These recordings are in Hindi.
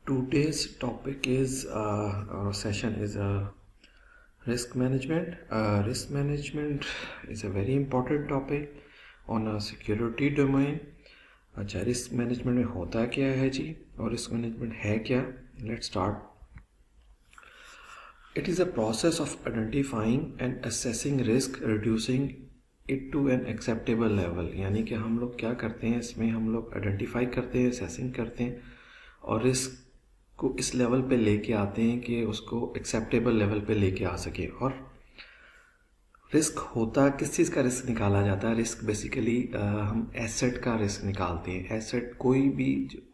Today's topic is our session is risk management. Risk management is a very important topic on a security domain. अच्छा, रिस्क मैनेजमेंट में होता क्या है जी, और रिस्क मैनेजमेंट है क्या? Let's start. It is a process of identifying and assessing risk, reducing it to an acceptable level. यानी कि हम लोग क्या करते हैं, इसमें हम लोग आइडेंटिफाई करते हैं, असेसिंग करते हैं और रिस्क को इस लेवल पे लेके आते हैं कि उसको एक्सेप्टेबल लेवल पे लेके आ सके. और रिस्क होता किस चीज़ का रिस्क निकाला जाता है? रिस्क बेसिकली हम एसेट का रिस्क निकालते हैं. एसेट कोई भी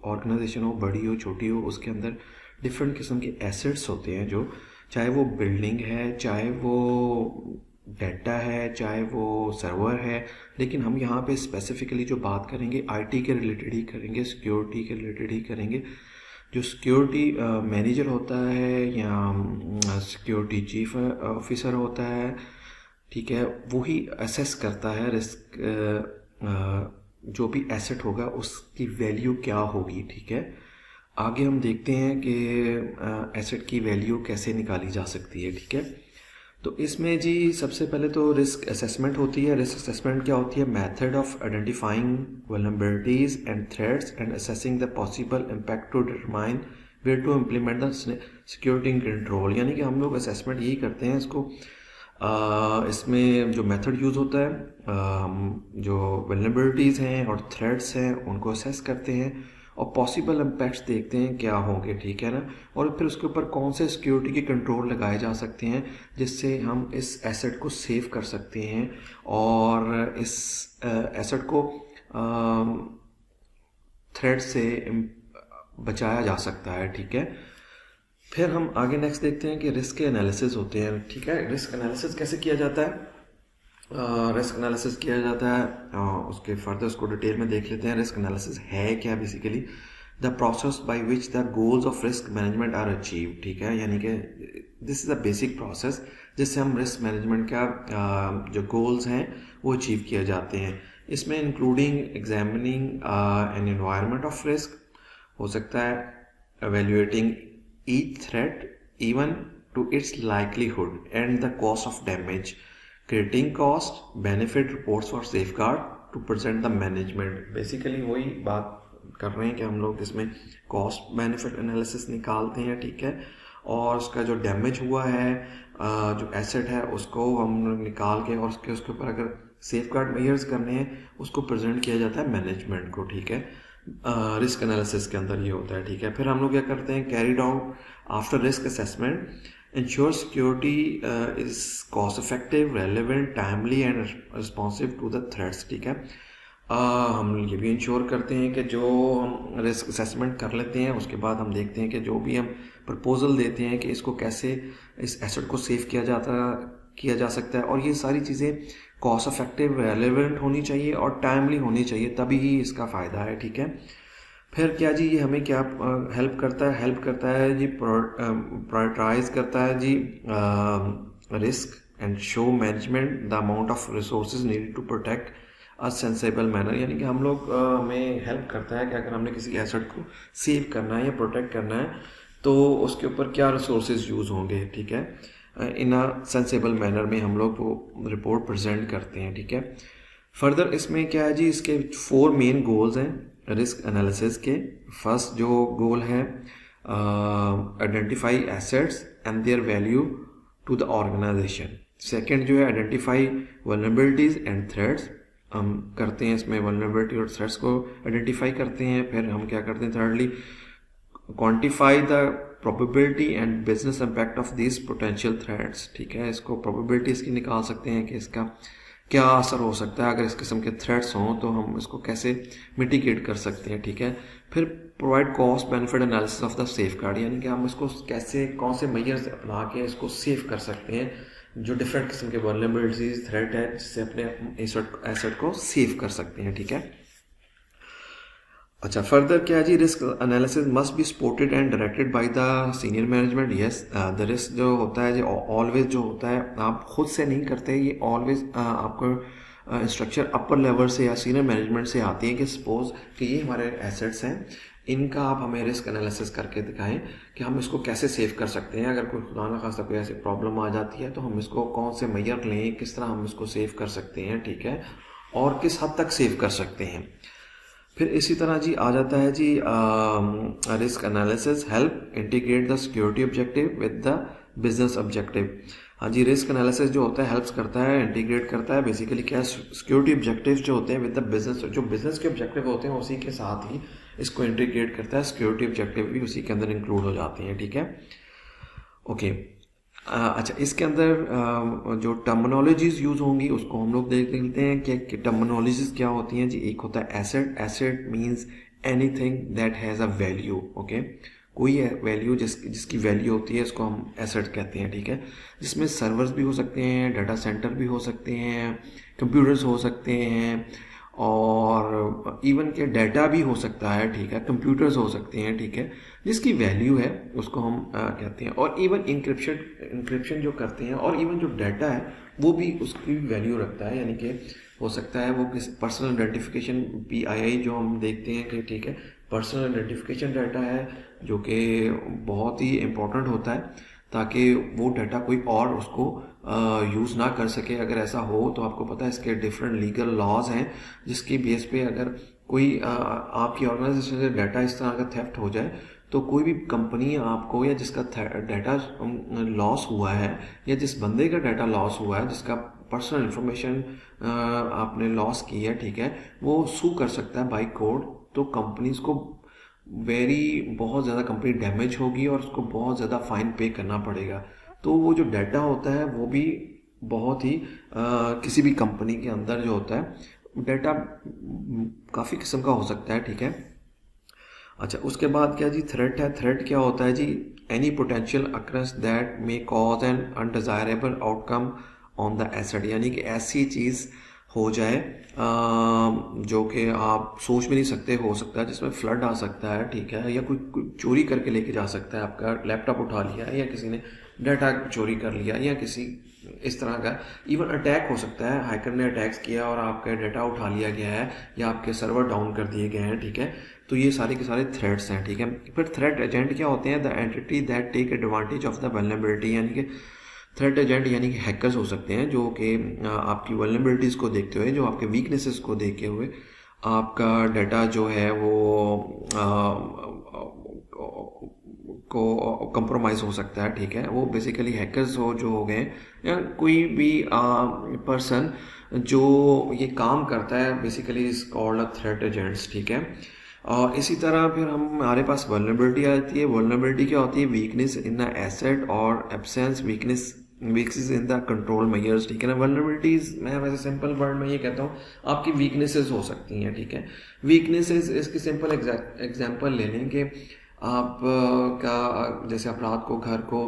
ऑर्गेनाइजेशन हो, बड़ी हो छोटी हो, उसके अंदर डिफरेंट किस्म के एसेट्स होते हैं, जो चाहे वो बिल्डिंग है, चाहे वो डाटा है, चाहे वो सर्वर है. लेकिन हम यहाँ पे स्पेसिफिकली जो बात करेंगे आईटी के रिलेटेड ही करेंगे, सिक्योरिटी के रिलेटेड ही करेंगे. जो सिक्योरिटी मैनेजर होता है या सिक्योरिटी चीफ ऑफिसर होता है, ठीक है, वही असेस करता है रिस्क. जो भी एसेट होगा उसकी वैल्यू क्या होगी. ठीक है, आगे हम देखते हैं कि एसेट की वैल्यू कैसे निकाली जा सकती है. ठीक है, तो इसमें जी सबसे पहले तो रिस्क असेसमेंट होती है. रिस्क असेसमेंट क्या होती है? Method of identifying vulnerabilities and threats and assessing the possible impact to determine where to implement the security control. यानी कि हम लोग असेसमेंट यही करते हैं इसको. इसमें जो मेथड यूज़ होता है, हम जो वल्नरेबिलिटीज़ हैं और थ्रेट्स हैं उनको असेस करते हैं और पॉसिबल इम्पैक्ट्स देखते हैं क्या होंगे. ठीक है ना, और फिर उसके ऊपर कौन से सिक्योरिटी के कंट्रोल लगाए जा सकते हैं जिससे हम इस एसेट को सेव कर सकते हैं और इस एसेट को थ्रेट से बचाया जा सकता है. ठीक है, फिर हम आगे नेक्स्ट देखते हैं कि रिस्क के एनालिसिस होते हैं. ठीक है, रिस्क एनालिसिस कैसे किया जाता है? रिस्क एनालिसिस किया जाता है, उसके फर्दर उसको डिटेल में देख लेते हैं. रिस्क एनालिसिस है क्या? Basically the process by which the goals of risk management are achieve. ठीक है, यानी कि this is a basic process जिससे हम रिस्क मैनेजमेंट का जो गोल्स हैं वो अचीव किए जाते हैं. इसमें including examining an environment of risk हो सकता है, evaluating each threat even to its likelihood and the cost of damage, creating cost benefit reports for safeguard to present the management. Basically वही बात कर रहे हैं कि हम लोग इसमें कॉस्ट बेनिफिट एनालिसिस निकालते हैं. ठीक है, और उसका जो डैमेज हुआ है, जो एसेट है, उसको हम निकाल के और उसके ऊपर अगर सेफगार्ड मेजर्स करने हैं उसको प्रेजेंट किया जाता है मैनेजमेंट को. ठीक है, रिस्क एनालिसिस के अंदर ये होता है. ठीक है, फिर हम लोग क्या करते हैं? Carried out after risk assessment ensure security is cost effective, relevant, timely and responsive to the threats. ठीक है, हम ये भी इंश्योर करते हैं कि जो हम रिस्क असेसमेंट कर लेते हैं उसके बाद हम देखते हैं कि जो भी हम प्रपोजल देते हैं कि इसको कैसे इस एसेट को सेव किया जा सकता है, और ये सारी चीज़ें कॉस्ट इफेक्टिव, रेलेवेंट होनी चाहिए और टाइमली होनी चाहिए, तभी ही इसका फ़ायदा है. ठीक है, फिर क्या जी, ये हमें क्या हेल्प करता है जी, प्रायोरिटाइज करता है जी risk and show management the amount of resources needed to protect a sensible manner. यानी कि हम लोग हमें हेल्प करता है कि अगर हमने किसी एसेट को सेव करना है या प्रोटेक्ट करना है तो उसके ऊपर क्या रिसोर्सेज यूज़ होंगे. ठीक है, इन अ सेंसेबल मैनर में हम लोग वो रिपोर्ट प्रेजेंट करते हैं. ठीक है, फर्दर इसमें क्या है जी, इसके 4 मेन गोल्स हैं रिस्क एनालिसिस के. फर्स्ट जो गोल है, identify assets and their value to the organisation. Second जो है, आइडेंटिफाई वल्नरेबिलिटीज एंड थ्रेट्स. हम करते हैं इसमें वल्नरेबिलिटी और थ्रेट्स को आइडेंटिफाई करते हैं. फिर हम क्या करते हैं? Thirdly, quantify the probability and business impact of this potential threats. ठीक है, इसको प्रोबेबिलिटी इसकी निकाल सकते हैं कि इसका क्या असर हो सकता है अगर इस किस्म के थ्रेट्स हों, तो हम इसको कैसे मिटिगेट कर सकते हैं. ठीक है, फिर provide cost benefit analysis of the safeguard. यानी कि हम इसको कैसे, कौन से मेजर्स अपना के इसको सेव कर सकते हैं, जो डिफरेंट किस्म के वल्नरेबिलिटीज, थ्रेट है, जिससे अपने एसेट को सेव कर सकते हैं. ठीक है, अच्छा, फर्दर क्या है जी, risk analysis must be supported and directed by the senior management. Yes, the risk जो होता है जो ऑलवेज जो होता है आप खुद से नहीं करते, ये ऑलवेज आपको इंस्ट्रक्शन अपर लेवल से या सीनियर मैनेजमेंट से आती है कि सपोज कि ये हमारे एसेट्स हैं इनका आप हमें रिस्क एनालिसिस करके दिखाएं कि हम इसको कैसे सेव कर सकते हैं। अगर कोई खुदा ना खास्ता कोई ऐसी प्रॉब्लम आ जाती है तो हम इसको कौन से मेजर लें, किस तरह हम इसको सेव कर सकते हैं, ठीक है, और किस हद तक सेव कर सकते हैं। फिर इसी तरह जी आ जाता है जी risk analysis help integrate the security objective with the business objective. हाँ जी, रिस्क एनालिसिस जो होता है हेल्प्स करता है, इंटीग्रेट करता है बेसिकली क्या, सिक्योरिटी ऑब्जेक्टिव्स जो होते हैं विद द बिजनेस, जो बिजनेस के ऑब्जेक्टिव होते हैं उसी के साथ ही इसको इंटीग्रेट करता है, सिक्योरिटी ऑब्जेक्टिव भी उसी के अंदर इंक्लूड हो जाते हैं, ठीक है, ओके। अच्छा, इसके अंदर जो टर्मिनोलॉजीज यूज होंगी उसको हम लोग देख लेते हैं कि टर्मिनोलॉजीज क्या होती हैं जी। एक होता है asset, asset means anything that has a value, okay, कोई वैल्यू जिसकी वैल्यू होती है इसको हम एसेट कहते हैं, ठीक है, जिसमें सर्वर्स भी हो सकते हैं, डाटा सेंटर भी हो सकते हैं, कंप्यूटर्स हो सकते हैं, और इवन के डाटा भी हो सकता है, ठीक है, कंप्यूटर्स हो सकते हैं, ठीक है, जिसकी वैल्यू है उसको हम कहते हैं। और इवन इंक्रिप्शन जो करते हैं, और इवन जो डाटा है वो भी उसकी वैल्यू रखता है, यानी कि हो सकता है वो किसी पर्सनल आइडेंटिफिकेशन PII जो हम देखते हैं कि ठीक है पर्सनल आइडेंटिफिकेशन डाटा है जो कि बहुत ही इम्पोर्टेंट होता है ताकि वो डाटा कोई और उसको यूज़ ना कर सके। अगर ऐसा हो तो आपको पता है इसके डिफरेंट लीगल लॉज हैं जिसकी बेस पे अगर कोई आपकी ऑर्गेनाइजेशन से डाटा इस तरह का थेफ्ट हो जाए तो कोई भी कंपनी आपको, या जिसका डाटा लॉस हुआ है या जिस बंदे का डाटा लॉस हुआ है, जिसका पर्सनल इंफॉर्मेशन आपने लॉस की है, ठीक है, वो सू कर सकता है बाय कोर्ट। तो कंपनीज को बहुत ज़्यादा कंपनी डैमेज होगी और उसको बहुत ज़्यादा फाइन पे करना पड़ेगा। तो वो जो डाटा होता है वो भी बहुत ही किसी भी कंपनी के अंदर जो होता है डाटा काफ़ी किस्म का हो सकता है, ठीक है। अच्छा, उसके बाद क्या जी, थ्रेट है। थ्रेट क्या होता है जी, any potential occurrence that may cause an undesirable outcome on the asset, यानी कि ऐसी चीज़ हो जाए जो कि आप सोच भी नहीं सकते, हो सकता है जिसमें फ्लड आ सकता है, ठीक है, या कोई चोरी करके लेके जा सकता है, आपका लैपटॉप उठा लिया या किसी ने डाटा चोरी कर लिया या किसी इस तरह का, इवन अटैक हो सकता है, हैकर ने अटैक्स किया और आपका डाटा उठा लिया गया है या आपके सर्वर डाउन कर दिए गए हैं, ठीक है। तो ये सारे के सारे थ्रेट्स हैं, ठीक है। फिर थ्रेट एजेंट क्या होते हैं, the entity that take advantage of the vulnerability, यानी कि थ्रेट एजेंट यानी कि हैकर्स हो सकते हैं जो कि आपकी वल्नरेबिलिटीज़ को देखते हुए, जो आपके वीकनेसेस को देखते हुए आपका डाटा जो है वो को कंप्रोमाइज़ हो सकता है, ठीक है। वो बेसिकली हैकर्स जो हो गए या कोई भी पर्सन जो ये काम करता है, basically is called a threat agents, ठीक है। और इसी तरह फिर हमारे पास वल्नरेबिलिटी आती है। वल्नरेबिलिटी क्या होती है, वीकनेस इन द एसेट और absence weakness in the control measures, ठीक है ना। वल्नरेबिलिटीज मैं वैसे सिंपल वर्ड में ये कहता हूँ आपकी वीकनेसेस हो सकती हैं, ठीक है। वीकनेसेस इसकी सिंपल एग्जांपल ले लें कि आप का जैसे आप रात को घर को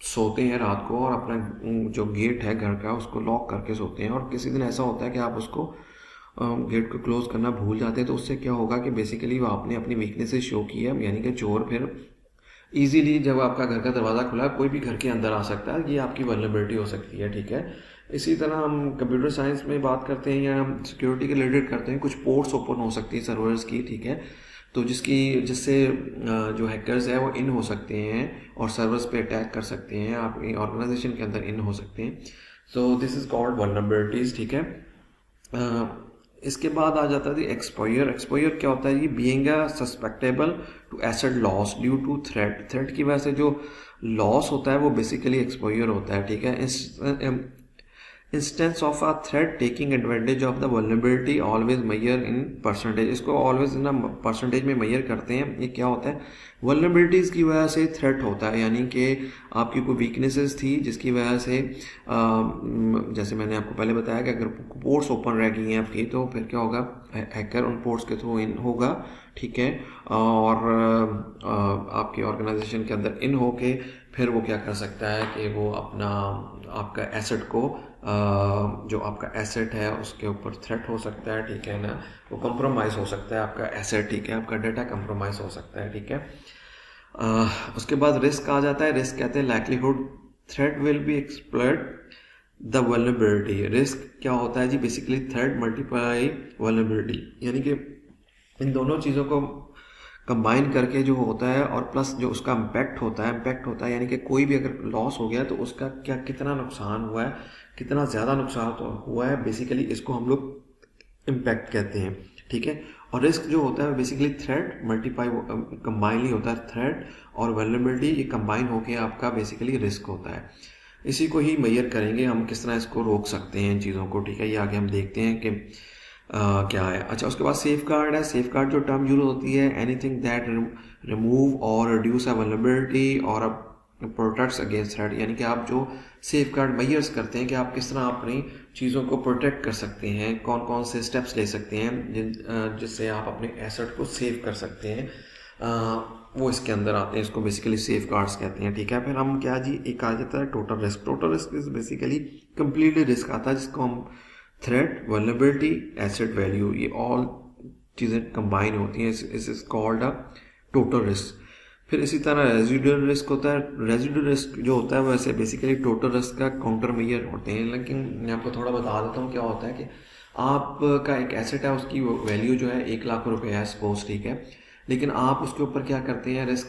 सोते हैं रात को और अपना जो गेट है घर का उसको लॉक करके सोते हैं, और किसी दिन ऐसा होता है कि आप उसको गेट को क्लोज करना भूल जाते हैं। तो उससे क्या होगा कि बेसिकली वो आपने अपनी वीकनेसेस शो की है, यानी कि चोर फिर इजीली जब आपका घर का दरवाज़ा खुला कोई भी घर के अंदर आ सकता है, ये आपकी वल्नरेबिलिटी हो सकती है, ठीक है। इसी तरह हम कंप्यूटर साइंस में बात करते हैं या हम सिक्योरिटी के रिलेटेड करते हैं, कुछ पोर्ट्स ओपन हो सकती है सर्वर्स की, ठीक है, तो जिससे जो हैकर्स है वो इन हो सकते हैं और सर्वर्स पे अटैक कर सकते हैं, आपकी ऑर्गेनाइजेशन के अंदर इन हो सकते हैं। So this is called vulnerabilities, ठीक है। इसके बाद आ जाता है एक्सपोयर। एक्सपोयर क्या होता है, ये being a susceptible to asset loss due to threat. Threat की वजह से जो लॉस होता है वो बेसिकली एक्सपोयर होता है, ठीक है। Instance of a threat taking advantage of the vulnerability always measure in percentage. इसको ऑलवेज इन परसेंटेज में मेजर करते हैं। ये क्या होता है, वल्नरेबिलिटीज़ की वजह से थ्रेट होता है, यानी कि आपकी कोई वीकनेसेस थी जिसकी वजह से जैसे मैंने आपको पहले बताया कि अगर पोर्ट्स ओपन रह गई हैं आपकी तो फिर क्या होगा, हैकर उन पोर्ट्स के थ्रू इन होगा, ठीक है, और आपकी ऑर्गेनाइजेशन के अंदर इन होके फिर वो क्या कर सकता है कि वो अपना आपका एसेट को जो आपका एसेट है उसके ऊपर थ्रेट हो सकता है, ठीक है ना, वो कंप्रोमाइज़ हो सकता है आपका एसेट, ठीक है, आपका डाटा कंप्रोमाइज़ हो सकता है, ठीक है। उसके बाद रिस्क आ जाता है। रिस्क कहते हैं likelihood threat will be exploit the vulnerability. Risk क्या होता है जी, बेसिकली थ्रेट मल्टीप्लाई वल्नरेबिलिटी, यानी कि इन दोनों चीज़ों को कंबाइन करके जो होता है और प्लस जो उसका इम्पैक्ट होता है यानी कि कोई भी अगर लॉस हो गया तो उसका क्या कितना नुकसान हुआ है, कितना ज़्यादा नुकसान हुआ है, बेसिकली इसको हम लोग इम्पैक्ट कहते हैं, ठीक है। और रिस्क जो होता है बेसिकली थ्रेट मल्टीप्लाई कंबाइनली होता है, थ्रेट और वल्नरेबिलिटी ये कंबाइन होके आपका बेसिकली रिस्क होता है। इसी को ही मेजर करेंगे हम किस तरह इसको रोक सकते हैं इन चीज़ों को, ठीक है। ये आगे हम देखते हैं कि क्या है। अच्छा, उसके बाद सेफ गार्ड है। सेफ गार्ड जो टर्म यूज होती है, एनीथिंग दैट रिमूव और रिड्यूस अ वल्नरेबिलिटी और प्रोटेक्ट्स अगेंस्ट थ्रेट, यानी कि आप जो सेफ गार्ड मेजर्स करते हैं कि आप किस तरह अपनी चीज़ों को प्रोटेक्ट कर सकते हैं, कौन कौन से स्टेप्स ले सकते हैं जिससे आप अपने एसेट को सेव कर सकते हैं, वो इसके अंदर आते हैं। इसको बेसिकली सेफ गार्ड्स कहते हैं, ठीक है। फिर हम क्या जी, एक आ जाता है total risk. Total risk is basically completely risk आता है जिसको हम थ्रेट, वल्नरेबिलिटी, एसेट वैल्यू, ये ऑल चीज़ें कंबाइन होती हैं, इस is called a total risk. फिर इसी तरह रेजिडुअल रिस्क होता है। रेजिडुअल रिस्क जो होता है वैसे बेसिकली टोटल रिस्क का काउंटर मेजर होते हैं, लेकिन मैं आपको थोड़ा बता देता हूँ क्या होता है कि आपका एक एसेट है, उसकी वैल्यू जो है 1 लाख रुपए है सपोज, ठीक है। लेकिन आप उसके ऊपर क्या करते हैं, रिस्क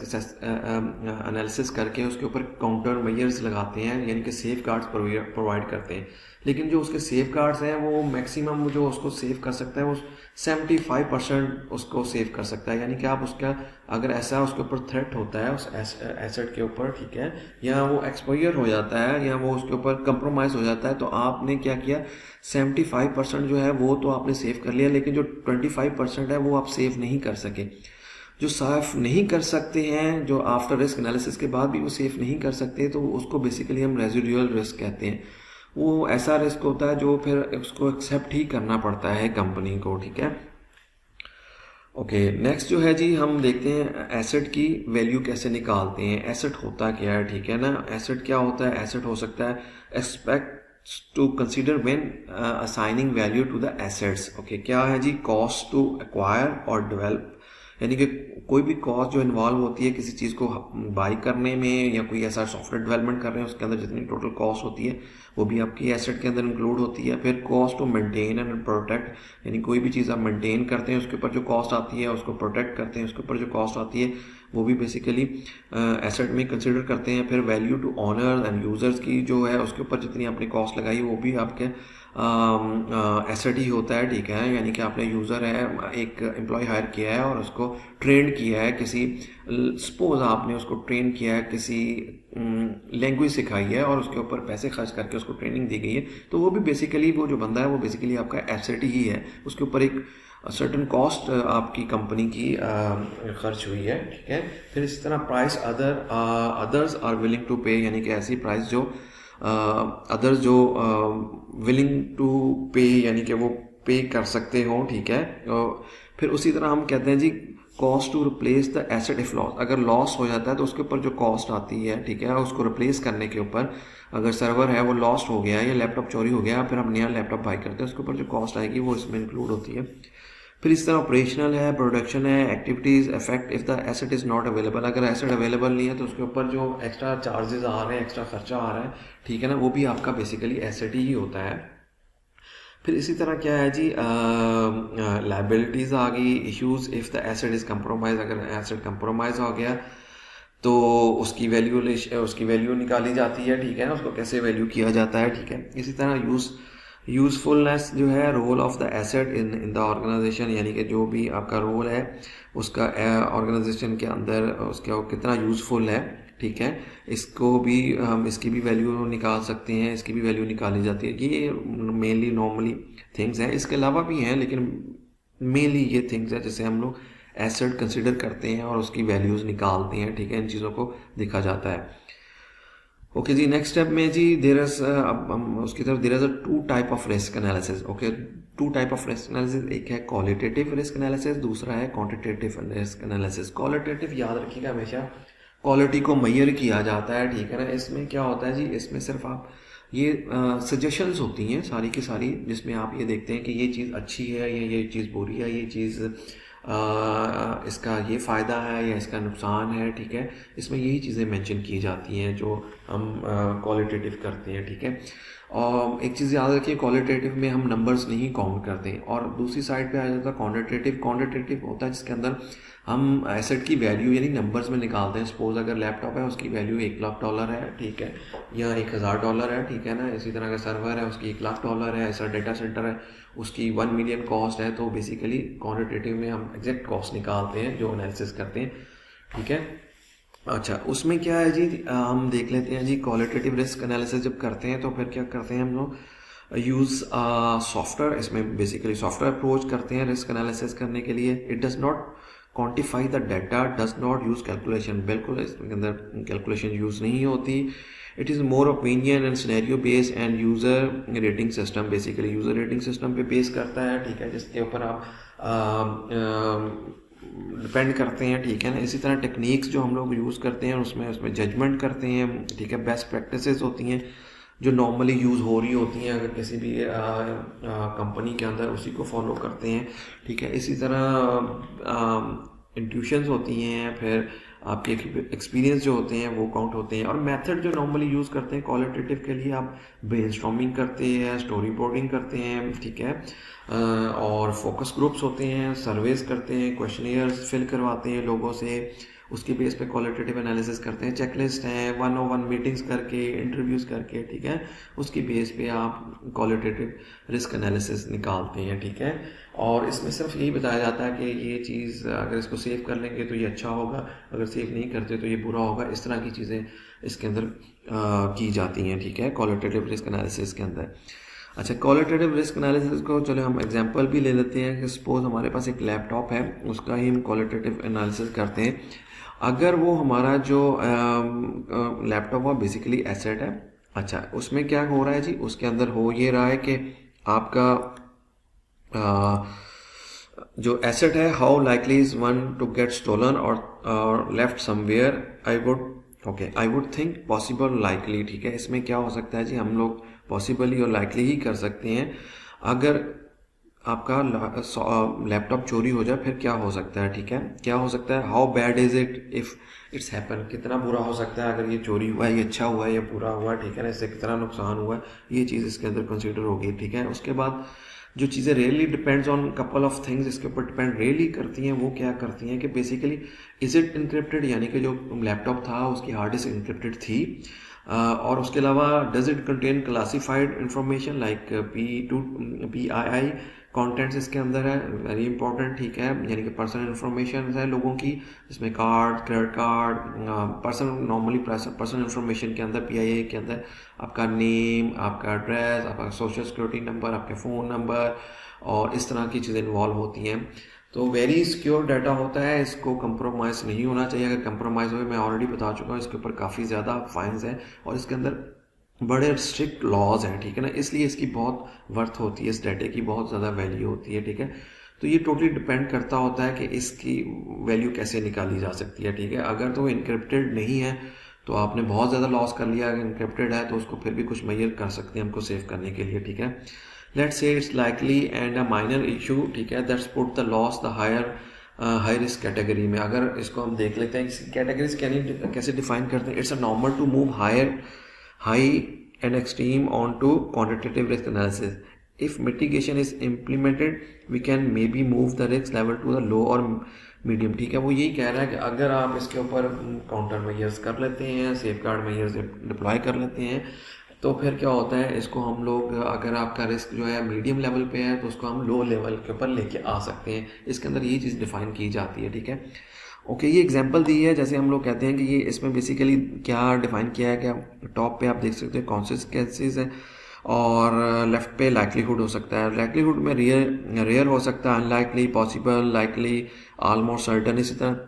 एनालिसिस करके उसके ऊपर काउंटर मेजर्स लगाते हैं, यानी कि सेफ गार्ड्स प्रोवाइड करते हैं। लेकिन जो उसके सेफ गार्ड्स हैं वो मैक्सिमम जो उसको सेव कर सकता है वो 75% उसको सेव कर सकता है, यानी कि आप उसका अगर ऐसा उसके ऊपर थ्रेट होता है उस एसेट के ऊपर, ठीक है, या वो एक्सपायर हो जाता है या वो उसके ऊपर कंप्रोमाइज़ हो जाता है, तो आपने क्या किया, 75% जो है वो तो आपने सेव कर लिया, लेकिन जो 25% है वो आप सेव नहीं कर सके। जो साफ नहीं कर सकते हैं, जो आफ्टर रिस्क एनालिसिस के बाद भी वो सेफ नहीं कर सकते, तो उसको बेसिकली हम रेजिडुअल रिस्क कहते हैं। वो ऐसा रिस्क होता है जो फिर उसको एक्सेप्ट ही करना पड़ता है कंपनी को, ठीक है। ओके, नेक्स्ट जो है जी, हम देखते हैं एसेट की वैल्यू कैसे निकालते हैं। एसेट होता क्या है, ठीक है ना। एसेट क्या होता है, एसेट हो सकता है expect to consider when assigning value to the assets. Okay, क्या है जी, कॉस्ट टू एक्वायर और डेवलप, यानी कि कोई भी कॉस्ट जो इन्वॉल्व होती है किसी चीज़ को बाई करने में या कोई ऐसा सॉफ्टवेयर डेवलपमेंट कर रहे हैं उसके अंदर जितनी टोटल कॉस्ट होती है वो भी आपकी एसेट के अंदर इंक्लूड होती है। फिर cost to maintain and protect, यानी कोई भी चीज़ आप मेंटेन करते हैं उसके ऊपर जो कॉस्ट आती है, उसको प्रोटेक्ट करते हैं उसके ऊपर जो कॉस्ट आती है, वो भी बेसिकली एसेट में कंसिडर करते हैं। फिर value to owner and users की जो है उसके ऊपर जितनी आपने कॉस्ट लगाई वो भी आपके एसेट ही होता है, ठीक है। यानी कि आपने यूज़र है, एक एम्प्लॉय हायर किया है और उसको ट्रेन किया है किसी, सपोज आपने उसको ट्रेन किया है किसी लैंग्वेज सिखाई है और उसके ऊपर पैसे खर्च करके उसको ट्रेनिंग दी गई है, तो वो भी बेसिकली वो जो बंदा है वो बेसिकली आपका एसेट ही है, उसके ऊपर एक सर्टन कॉस्ट आपकी कंपनी की खर्च हुई है, ठीक है। फिर इसी तरह price others are willing to pay, यानी कि ऐसी प्राइस जो अदर्स जो विलिंग टू पे, यानी कि वो पे कर सकते हो, ठीक है। फिर उसी तरह हम कहते हैं जी cost to replace the asset if loss, अगर लॉस हो जाता है तो उसके ऊपर जो कॉस्ट आती है, ठीक है, उसको रिप्लेस करने के ऊपर, अगर सर्वर है वो लॉस्ट हो गया या लैपटॉप चोरी हो गया, फिर हम नया लैपटॉप बाई करते हैं, उसके ऊपर जो कॉस्ट आएगी वो इसमें इंक्लूड होती है। फिर इस तरह ऑपरेशनल है, प्रोडक्शन है, activities effect if the asset is not available, अगर एसेट अवेलेबल नहीं है तो उसके ऊपर जो एक्स्ट्रा चार्जेस आ रहे हैं, एक्स्ट्रा खर्चा आ रहा है, ठीक है ना, वो भी आपका बेसिकली एसेट ही होता है। फिर इसी तरह क्या है जी, लाइबिलिटीज़ आ गई, issues if the asset is compromise, अगर एसेट कंप्रोमाइज हो गया तो उसकी वैल्यू निकाली जाती है, ठीक है ना, उसको कैसे वैल्यू किया जाता है, ठीक है। इसी तरह यूज़फुलनेस जो है, role of the asset in the organisation, यानी कि जो भी आपका रोल है उसका ऑर्गेनाइजेशन के अंदर उसका वो कितना यूज़फुल है, ठीक है, इसको भी हम इसकी भी वैल्यू निकाल सकते हैं, इसकी भी वैल्यू निकाली जाती है। ये मेनली नॉर्मली थिंग्स हैं, इसके अलावा भी हैं लेकिन मेनली ये थिंग्स हैं जिसे हम लोग एसेट कंसिडर करते हैं और उसकी वैल्यूज़ निकालते हैं, ठीक है, इन चीज़ों को देखा जाता है। ओके जी, नेक्स्ट स्टेप में जी देयर इज उसकी तरफ there is a two type of risk analysis. Okay, two type of risk analysis, एक है क्वालिटेटिव रिस्क एनालिसिस, दूसरा है क्वांटिटेटिव रिस्क एनालिसिस। क्वालिटेटिव याद रखिएगा हमेशा क्वालिटी को मेजर किया जाता है, ठीक है ना। इसमें क्या होता है जी, इसमें सिर्फ आप ये सजेशंस होती हैं सारी की सारी, जिसमें आप ये देखते हैं कि ये चीज़ अच्छी है या ये चीज़ बुरी है, ये चीज़ इसका ये फ़ायदा है या इसका नुकसान है, ठीक है। इसमें यही चीज़ें मेंशन की जाती हैं जो हम क्वालिटेटिव करते हैं, ठीक है। और एक चीज़ याद रखिए, क्वालिटेटिव में हम नंबर्स नहीं काउंट करते, और दूसरी साइड पे आ जाता है क्वांटिटेटिव। क्वांटिटेटिव होता है जिसके अंदर हम एसेट की वैल्यू यानी नंबर्स में निकालते हैं। सपोज अगर लैपटॉप है उसकी वैल्यू $1,00,000 है, ठीक है, या $1,000 है, ठीक है ना। इसी तरह अगर सर्वर है उसकी $1,00,000 है, ऐसा डेटा सेंटर है उसकी 1 मिलियन कॉस्ट है। तो बेसिकली क्वान्टिटेटिव में हम एग्जैक्ट कॉस्ट निकालते हैं जो एनालिसिस करते हैं, ठीक है। अच्छा, उसमें क्या है जी, हम देख लेते हैं जी। क्वालिटेटिव रिस्क एनालिसिस जब करते हैं तो फिर क्या करते हैं हम लोग, यूज़ सॉफ्टवेयर। इसमें बेसिकली सॉफ्टवेयर अप्रोच करते हैं रिस्क एनालिसिस करने के लिए। It does not quantify the data, does not use calculation. बिल्कुल इसके अंदर कैलकुलेशन यूज़ नहीं होती। It is more opinion and scenario based end user rating system. Basically user rating system पे बेस करता है, ठीक है, जिसके ऊपर आप डिपेंड करते हैं, ठीक है ना। इसी तरह टेक्निक्स जो हम लोग यूज़ करते हैं उसमें जजमेंट करते हैं, ठीक है। बेस्ट प्रैक्टिसेस होती हैं जो नॉर्मली यूज़ हो रही होती हैं अगर किसी भी कंपनी के अंदर, उसी को फॉलो करते हैं, ठीक है। इसी तरह इंट्यूशंस होती हैं, फिर आपके एक्सपीरियंस जो होते हैं वो काउंट होते हैं। और मेथड जो नॉर्मली यूज़ करते हैं क्वालिटेटिव के लिए, आप ब्रेनस्टॉर्मिंग करते हैं, स्टोरी बोर्डिंग करते हैं, ठीक है, और फोकस ग्रुप्स होते हैं, सर्वेस करते हैं, क्वेश्चनियर्स फिल करवाते हैं लोगों से, उसके बेस पे क्वालिटेटिव एनालिसिस करते हैं। चेकलिस्ट हैं, 1-on-1 मीटिंग्स करके, इंटरव्यूज़ करके, ठीक है, उसकी बेस पे आप क्वालिटेटिव रिस्क एनालिसिस निकालते हैं, ठीक है। और इसमें सिर्फ यही बताया जाता है कि ये चीज़ अगर इसको सेव कर लेंगे तो ये अच्छा होगा, अगर सेव नहीं करते तो ये बुरा होगा। इस तरह की चीज़ें इसके अंदर की जाती हैं, ठीक है, क्वालिटेटिव रिस्क एनालिसिस के अंदर। अच्छा, क्वालिटेटिव रिस्क एनालिसिस को चलो हम एग्जांपल भी ले लेते हैं कि सपोज हमारे पास एक लैपटॉप है, उसका ही हम क्वालिटेटिव एनालिसिस करते हैं। अगर वो हमारा जो लैपटॉप वो बेसिकली एसेट है, अच्छा, उसमें क्या हो रहा है जी, उसके अंदर हो ये रहा है कि आपका जो एसेट है, how likely is one to get stolen और left somewhere, I would think possible likely, ठीक है। इसमें क्या हो सकता है जी, हम लोग पॉसिबली और लाइकली ही कर सकते हैं। अगर आपका लैपटॉप चोरी हो जाए फिर क्या हो सकता है, ठीक है, क्या हो सकता है, how bad is it if it's happen, कितना बुरा हो सकता है अगर ये चोरी हुआ है, ये अच्छा हुआ है या बुरा हुआ है, ठीक है ना, इससे कितना नुकसान हुआ है, ये चीज़ इसके अंदर कंसिडर होगी, ठीक है। उसके बाद जो चीज़ें really depends on couple of things, इसके ऊपर डिपेंड रियली करती हैं, वो क्या करती हैं कि बेसिकली इज इट इनक्रिप्टेड, यानी कि जो लैपटॉप था उसकी हार्ड डिस्क इनक्रिप्टेड थी, और उसके अलावा does it contain classified information like PII contents इसके अंदर है, वेरी इंपॉर्टेंट, ठीक है, यानी कि पर्सनल इंफॉर्मेशन है लोगों की, जिसमें card, credit card, normally personal information के अंदर PII के अंदर आपका नेम, आपका एड्रेस, आपका सोशल सिक्योरिटी नंबर, आपके फ़ोन नंबर और इस तरह की चीज़ें इन्वॉल्व होती हैं। तो वेरी सिक्योर डाटा होता है, इसको कंप्रोमाइज़ नहीं होना चाहिए। अगर कंप्रोमाइज़ हो, मैं ऑलरेडी बता चुका हूँ, इसके ऊपर काफ़ी ज़्यादा फाइन्स हैं और इसके अंदर बड़े स्ट्रिक्ट लॉज हैं, ठीक है ना, इसलिए इसकी बहुत वर्थ होती है, इस डाटे की बहुत ज़्यादा वैल्यू होती है, ठीक है। तो ये टोटली डिपेंड करता होता है कि इसकी वैल्यू कैसे निकाली जा सकती है, ठीक है। अगर तो इनक्रिप्टेड नहीं है तो आपने बहुत ज़्यादा लॉस कर लिया, अगर इनक्रिप्टेड है तो उसको फिर भी कुछ मेजर कर सकते हैं हमको सेव करने के लिए, ठीक है। Let's say it's likely and a minor issue, ठीक है, that's put the loss the high risk category में। अगर इसको हम देख लेते हैं कैटेगरीज कैसे डिफाइन करते हैं, it's a normal to move high and extreme onto quantitative risk analysis. If mitigation is implemented, we can maybe move the risk level to the low or medium, ठीक है। वो यही कह रहा है कि अगर आप इसके ऊपर काउंटर मेजर्स कर लेते हैं, सेफ गार्ड मेजर्स डिप्लॉय कर लेते हैं, तो फिर क्या होता है, इसको हम लोग, अगर आपका रिस्क जो है मीडियम लेवल पे है तो उसको हम लो लेवल के ऊपर लेके आ सकते हैं। इसके अंदर ये चीज़ डिफाइन की जाती है, ठीक है। ओके, ये एग्जांपल दी है, जैसे हम लोग कहते हैं कि ये इसमें बेसिकली क्या डिफाइन किया है, क्या टॉप पे आप देख सकते हैं कॉन्सिक्वेंसेस है और लेफ्ट पे लाइक्लीहुड हो सकता है। लाइक्लीहुड में रेयर हो सकता है, unlikely, possible, likely, almost certain. इसी तरह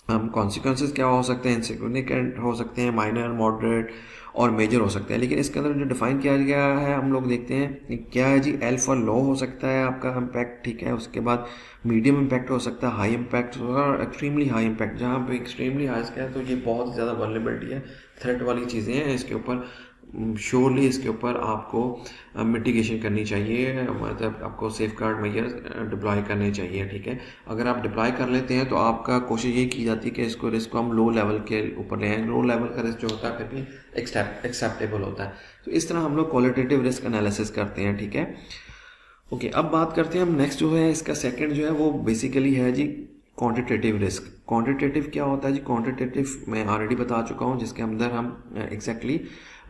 हम कॉन्सिक्वेंसेस क्या हो सकते हैं, इनसिग्निफिकेंट हो सकते हैं, माइनर, मॉडरेट और मेजर हो सकते हैं। लेकिन इसके अंदर जो डिफाइन किया गया है हम लोग देखते हैं क्या है जी, एल फॉर लो हो सकता है आपका इम्पैक्ट, ठीक है। उसके बाद मीडियम इम्पैक्ट हो सकता है, हाई इम्पैक्ट और एक्सट्रीमली हाई इम्पैक्ट। जहाँ पे एक्सट्रीमली हाई है तो ये बहुत ज़्यादा वल्नरेबिलिटी है, थ्रेट वाली चीज़ें हैं, इसके ऊपर श्योरली इसके ऊपर आपको मिटिगेशन करनी चाहिए, मतलब आपको सेफ गार्ड मेजर डिप्लॉय करने चाहिए, ठीक है। अगर आप डिप्लॉय कर लेते हैं तो आपका कोशिश ये की जाती है कि इसको रिस्क को हम लो लेवल के ऊपर ले आएँ। लो लेवल का रिस्क जो होता है फिर भी एक्सेप्टेबल होता है। तो इस तरह हम लोग क्वालिटेटिव रिस्क एनालिसिस करते हैं, ठीक है। ओके, अब बात करते हैं हम नेक्स्ट जो है, इसका सेकंड जो है वो बेसिकली है जी क्वांटिटेटिव रिस्क। क्वांटिटेटिव क्या होता है जी? क्वांटिटेटिव मैं ऑलरेडी बता चुका हूँ, जिसके अंदर हम एग्जैक्टली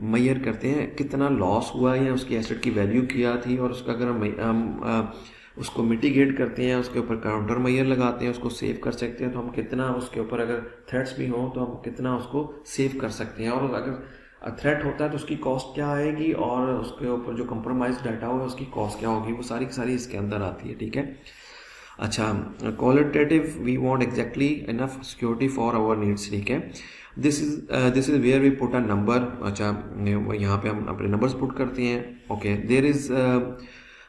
मेजर करते हैं कितना लॉस हुआ है या उसकी एसेट की वैल्यू क्या थी, और उसका अगर हम उसको मिटिगेट करते हैं, उसके ऊपर काउंटर मेजर लगाते हैं, उसको सेव कर सकते हैं, तो हम कितना उसके ऊपर अगर थ्रेट्स भी हों तो हम कितना उसको सेव कर सकते हैं, और अगर थ्रेट होता है तो उसकी कॉस्ट क्या आएगी, और उसके ऊपर जो कंप्रोमाइज डाटा हो उसकी कॉस्ट क्या होगी, वो सारी की सारी इसके अंदर आती है। ठीक है। अच्छा, qualitative we want exactly enough security for our needs. ठीक है। This is where we put a number. अच्छा, यहाँ पे हम अपने नंबर्स पुट करते हैं। ओके, देयर इज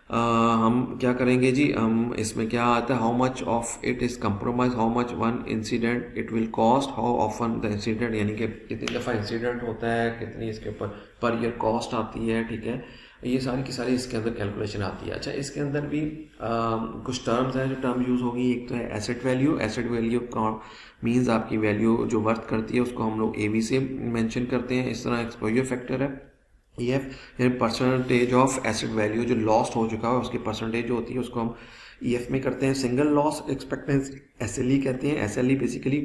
हम क्या करेंगे जी? हम इसमें क्या आता है, how much of it is compromise, how much one incident it will cost, how often the incident, यानी कि कितनी दफ़ा इंसिडेंट होता है, कितनी इसके ऊपर पर ईयर कॉस्ट आती है। ठीक है। ये सारी की सारी इसके अंदर कैलकुलेशन आती है। अच्छा, इसके अंदर भी कुछ टर्म्स हैं जो टर्म यूज़ होगी। एक तो है एसेट वैल्यू। एसेट वैल्यू का मीन्स आपकी वैल्यू जो वर्थ करती है उसको हम लोग एवी से मेंशन करते हैं। इस तरह एक्सपोजर फैक्टर है EF, यानी परसेंटेज ऑफ एसेट वैल्यू, जो लॉस्ट हो चुका है उसकी परसेंटेज जो होती है उसको हम EF में करते हैं। सिंगल लॉस एक्सपेक्टेंसी SLE कहते हैं। SLE basically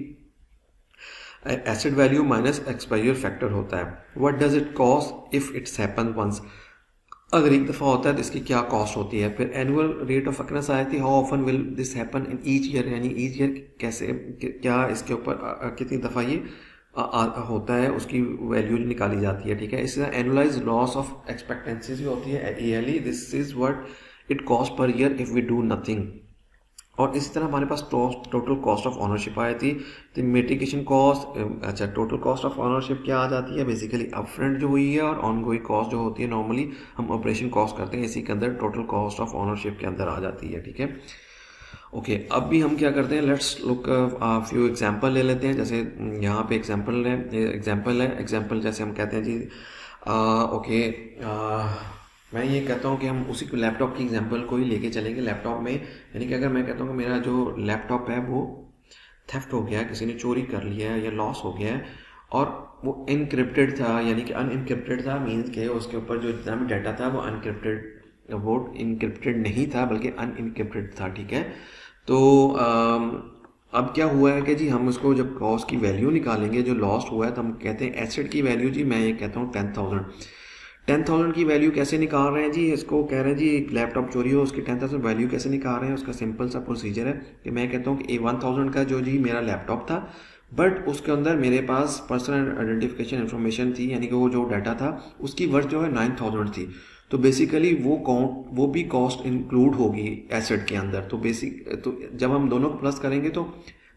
asset value minus expire factor होता है। What does it cost if it's happen once, अगर एक दफ़ा होता है तो इसकी क्या कॉस्ट होती है। फिर एनुअल रेट ऑफ अकरेंस आई थी, how often will this happen in each year, यानी ईच ईयर कैसे, क्या इसके ऊपर कितनी दफ़ा ये होता है, उसकी वैल्यू निकाली जाती है। ठीक है। इससे एनुअलाइज लॉस ऑफ एक्सपेक्टेंसीज भी होती है yearly. This is what it cost per year if we do nothing. और इसी तरह हमारे पास टोटल कॉस्ट ऑफ ऑनरशिप आई थी, तो मिटिगेशन कॉस्ट। अच्छा, टोटल कॉस्ट ऑफ ऑनरशिप क्या आ जाती है? बेसिकली अपफ्रंट जो हुई है और ऑनगोइंग कॉस्ट जो होती है, नॉर्मली हम ऑपरेशन कॉस्ट करते हैं, इसी के अंदर टोटल कॉस्ट ऑफ ऑनरशिप के अंदर आ जाती है। ठीक है। ओके, अब भी हम क्या करते हैं, लेट्स लुक फ्यू एग्जांपल ले लेते हैं। जैसे यहाँ पे एग्जांपल है एग्जांपल जैसे हम कहते हैं जी, ओके, मैं ये कहता हूँ कि हम उसी को लैपटॉप की एग्जांपल को ही लेके चलेंगे। लैपटॉप में यानी कि अगर मैं कहता हूँ कि मेरा जो लैपटॉप है वो थेफ्ट हो गया है, किसी ने चोरी कर लिया है या लॉस हो गया है, और वो इनक्रिप्टेड था, यानी कि अनइनक्रिप्टेड था, मीन्स के उसके ऊपर जो जितना भी डाटा था वो अनक्रिप्टेड, वो इनक्रिप्टेड नहीं था बल्कि अनइनक्रिप्टेड था। ठीक है। तो अब क्या हुआ है कि जी हम उसको जब कॉस्ट की वैल्यू निकालेंगे, जो लॉस्ट हुआ है, तो हम कहते हैं एसेट की वैल्यू जी, मैं ये कहता हूँ 10,000 की वैल्यू कैसे निकाल रहे हैं जी? इसको कह रहे हैं जी एक लैपटॉप चोरी हो, उसकी 10,000 वैल्यू कैसे निकाल रहे हैं? उसका सिंपल सा प्रोसीजर है कि मैं कहता हूँ कि 1,000 का जो जी मेरा लैपटॉप था, बट उसके अंदर मेरे पास पर्सनल आइडेंटिफिकेशन इन्फॉर्मेशन थी, यानी कि वो जो डाटा था उसकी वर्थ जो है 9,000 थी। तो बेसिकली वो भी कॉस्ट इंक्लूड होगी एसेट के अंदर। तो जब हम दोनों को प्लस करेंगे तो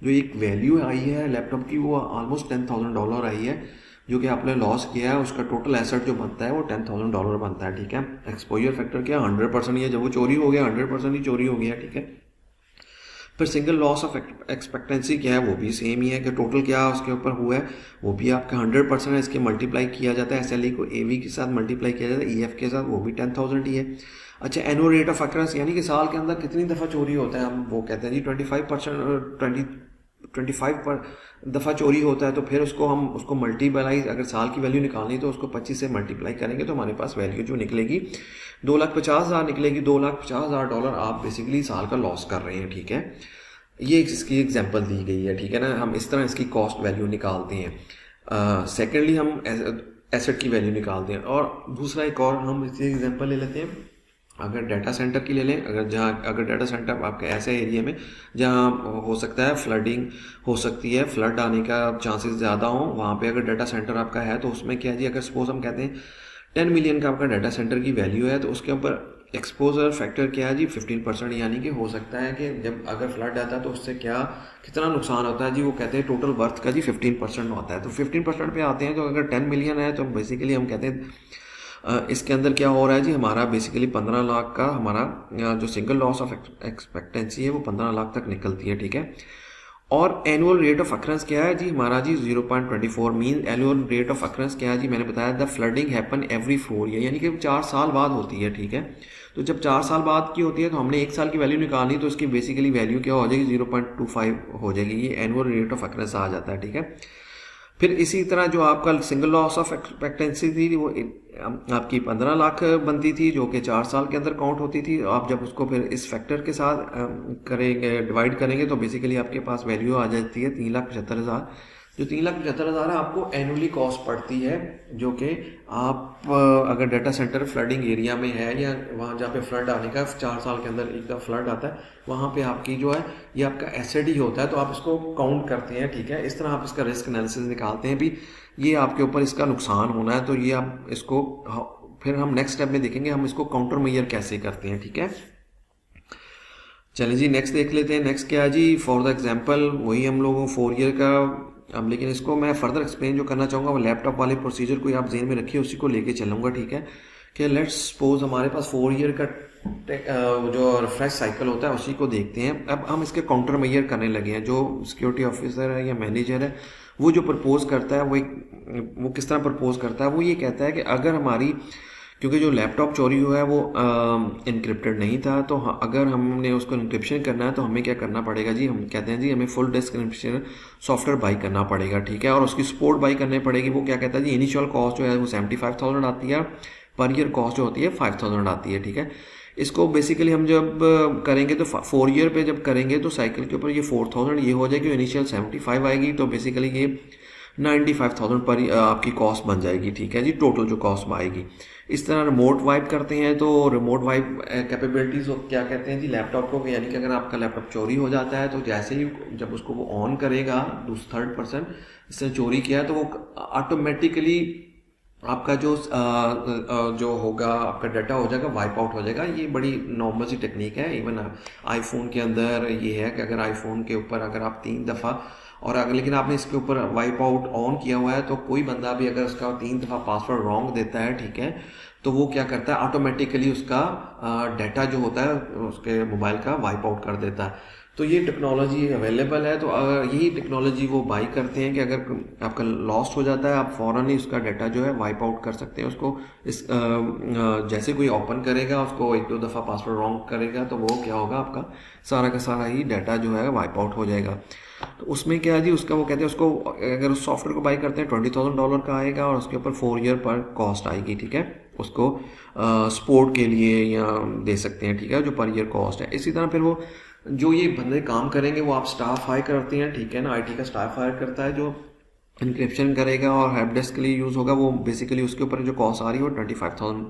जो एक वैल्यू आई है लैपटॉप की वो ऑलमोस्ट $10,000 आई है, जो कि आपने लॉस किया है, उसका टोटल एसेट जो बनता है वो $10,000 बनता है। ठीक है। एक्सपोजर फैक्टर क्या 100% ही है, जब वो चोरी हो गया 100% ही चोरी हो गया। ठीक है। फिर सिंगल लॉस ऑफ एक्सपेक्टेंसी क्या है, वो भी सेम ही है कि टोटल क्या उसके ऊपर हुआ है, वो भी आपका 100% है, इसके मल्टीप्लाई किया जाता है, SLE को AV के साथ मल्टीप्लाई किया जाता है, EF के साथ, वो भी 10,000 ही है। अच्छा, एनुअल रेट ऑफ अकरेंस यानी कि साल के अंदर कितनी दफ़ा चोरी होता है, हम वो कहते हैं जी 25 पर दफ़ा चोरी होता है, तो फिर उसको मल्टीप्लाई, अगर साल की वैल्यू निकालनी तो उसको 25 से मल्टीप्लाई करेंगे तो हमारे पास वैल्यू जो निकलेगी 2,50,000 निकलेगी। $2,50,000 आप बेसिकली साल का लॉस कर रहे हैं। ठीक है। ये इसकी एग्जांपल दी गई है। ठीक है ना। हम इस तरह इसकी कॉस्ट वैल्यू निकालते हैं। सेकेंडली हम एसेट की वैल्यू निकालते हैं। और दूसरा एक और हम इसी एग्जांपल ले लेते हैं, अगर डाटा सेंटर की ले लें, अगर डाटा सेंटर आपके ऐसे एरिया में जहाँ हो सकता है फ्लडिंग हो सकती है, फ्लड आने का चांसेस ज़्यादा हो, वहाँ पे अगर डाटा सेंटर आपका है तो उसमें क्या है जी, अगर सपोज हम कहते हैं 10 मिलियन का आपका डाटा सेंटर की वैल्यू है, तो उसके ऊपर एक्सपोजर फैक्टर क्या है जी 15%, यानी कि हो सकता है कि जब अगर फ्लड आता है तो उससे कितना नुकसान होता है जी, वो कहते हैं टोटल वर्थ का जी 15% होता है। तो 15% पे आते हैं, तो अगर 10 मिलियन है तो बेसिकली हम कहते हैं इसके अंदर क्या हो रहा है जी, हमारा बेसिकली 15 लाख का हमारा जो सिंगल लॉस ऑफ एक्सपेक्टेंसी है वो 15 लाख तक निकलती है। ठीक है। और एनुअल रेट ऑफ अकरेंस क्या है जी हमारा जी 0.24 mean annual rate of occurrence क्या है जी, मैंने बताया the flooding happen every 4 year, यानी कि 4 साल बाद होती है। ठीक है। तो जब 4 साल बाद की होती है तो हमने 1 साल की वैल्यू निकालनी, तो इसकी बेसिकली वैल्यू क्या हो जाएगी 0.25 हो जाएगी, ये एनुअल रेट ऑफ अकरेंस आ जाता है। ठीक है। फिर इसी तरह जो आपका सिंगल लॉस ऑफ एक्सपेक्टेंसी थी वो आपकी 15 लाख बनती थी, जो कि 4 साल के अंदर काउंट होती थी। आप जब उसको फिर इस फैक्टर के साथ करेंगे, डिवाइड करेंगे, तो बेसिकली आपके पास वैल्यू आ जाती है 3,75,000। जो 3,75,000 है आपको एनुअली कॉस्ट पड़ती है, जो कि आप अगर डाटा सेंटर फ्लडिंग एरिया में है या वहाँ जहाँ पे फ्लड आने का 4 साल के अंदर एक फ्लड आता है, वहाँ पे आपकी जो है ये आपका एसेट ही होता है, तो आप इसको काउंट करते हैं, ठीक है। इस तरह आप इसका रिस्क एनालिसिस निकालते हैं भी, ये आपके ऊपर इसका नुकसान होना है, तो ये आप इसको फिर हम नेक्स्ट स्टेप में देखेंगे हम इसको काउंटर मेजर कैसे करते हैं, ठीक है। चलिए जी नेक्स्ट देख लेते हैं। नेक्स्ट क्या है जी, फॉर द एग्जांपल वही हम लोगों 4 ईयर का, अब लेकिन इसको मैं फर्दर एक्सप्लेन जो करना चाहूँगा वो लैपटॉप वाले प्रोसीजर को आप जेन में रखिए, उसी को लेके चलूँगा, ठीक है। कि लेट्स सपोज हमारे पास 4 ईयर का जो रिफ्रेश साइकिल होता है उसी को देखते हैं। अब हम इसके काउंटर मेजर करने लगे हैं। जो सिक्योरिटी ऑफिसर है या मैनेजर है वो जो प्रपोज करता है वो किस तरह प्रपोज करता है, वो ये कहता है कि अगर हमारी, क्योंकि जो लैपटॉप चोरी हुआ है वो इनक्रिप्टेड नहीं था, तो अगर हमने उसको इनक्रिप्शन करना है तो हमें क्या करना पड़ेगा जी, हम कहते हैं जी हमें full disk encryption software buy करना पड़ेगा, ठीक है। और उसकी सपोर्ट बाई करनी पड़ेगी। वो क्या कहता है जी, इनिशियल कॉस्ट जो है वो 75,000 आती है, पर ईयर कॉस्ट जो होती है 5,000 आती है, ठीक है। इसको बेसिकली हम जब करेंगे तो 4 ईयर पे जब करेंगे तो साइकिल के ऊपर ये 4,000 ये हो जाएगी, इनिशियल 75 आएगी, तो बेसिकली ये 95,000 पर आपकी कॉस्ट बन जाएगी, ठीक है जी, टोटल जो कॉस्ट आएगी। इस तरह रिमोट वाइप करते हैं तो रिमोट वाइप कैपेबिलिटीज क्या कहते हैं जी लैपटॉप को, यानी कि अगर आपका लैपटॉप चोरी हो जाता है तो जैसे ही जब उसको वो ऑन करेगा थर्ड पर्सन इसने चोरी किया है तो वो ऑटोमेटिकली आपका जो होगा आपका डाटा हो जाएगा, वाइप आउट हो जाएगा। ये बड़ी नॉर्मल सी टेक्निक है। इवन आईफोन के अंदर ये है कि अगर आईफोन के ऊपर अगर आप 3 दफ़ा और अगर लेकिन आपने इसके ऊपर वाइप आउट ऑन किया हुआ है तो कोई बंदा भी अगर उसका 3 दफ़ा पासवर्ड रॉन्ग देता है, ठीक है, तो वो क्या करता है ऑटोमेटिकली उसका डाटा जो होता है उसके मोबाइल का वाइप आउट कर देता है। तो ये टेक्नोलॉजी अवेलेबल है, तो यही टेक्नोलॉजी वो बाई करते हैं कि अगर आपका लॉस्ट हो जाता है आप फ़ौरन ही उसका डाटा जो है वाइप आउट कर सकते हैं उसको। जैसे कोई ओपन करेगा उसको 1-2 दफ़ा पासवर्ड रॉन्ग करेगा तो वो क्या होगा, आपका सारा का सारा ही डाटा जो है वाइप आउट हो जाएगा। तो उसमें क्या है जी, उसका वो कहते हैं उसको अगर उस सॉफ्टवेयर को बाई करते हैं $20,000 का आएगा और उसके ऊपर 4 ईयर पर कॉस्ट आएगी, ठीक है। उसको सपोर्ट के लिए या दे सकते हैं, ठीक है, जो पर ईयर कॉस्ट है। इसी तरह फिर वो जो ये बंदे काम करेंगे वो आप स्टाफ हायर करते हैं, ठीक है ना, आईटी का स्टाफ हायर करता है जो इनक्रिप्शन करेगा और हेल्प डेस्क के लिए यूज़ होगा। वो बेसिकली उसके ऊपर जो कॉस्ट आ रही है वो 25,000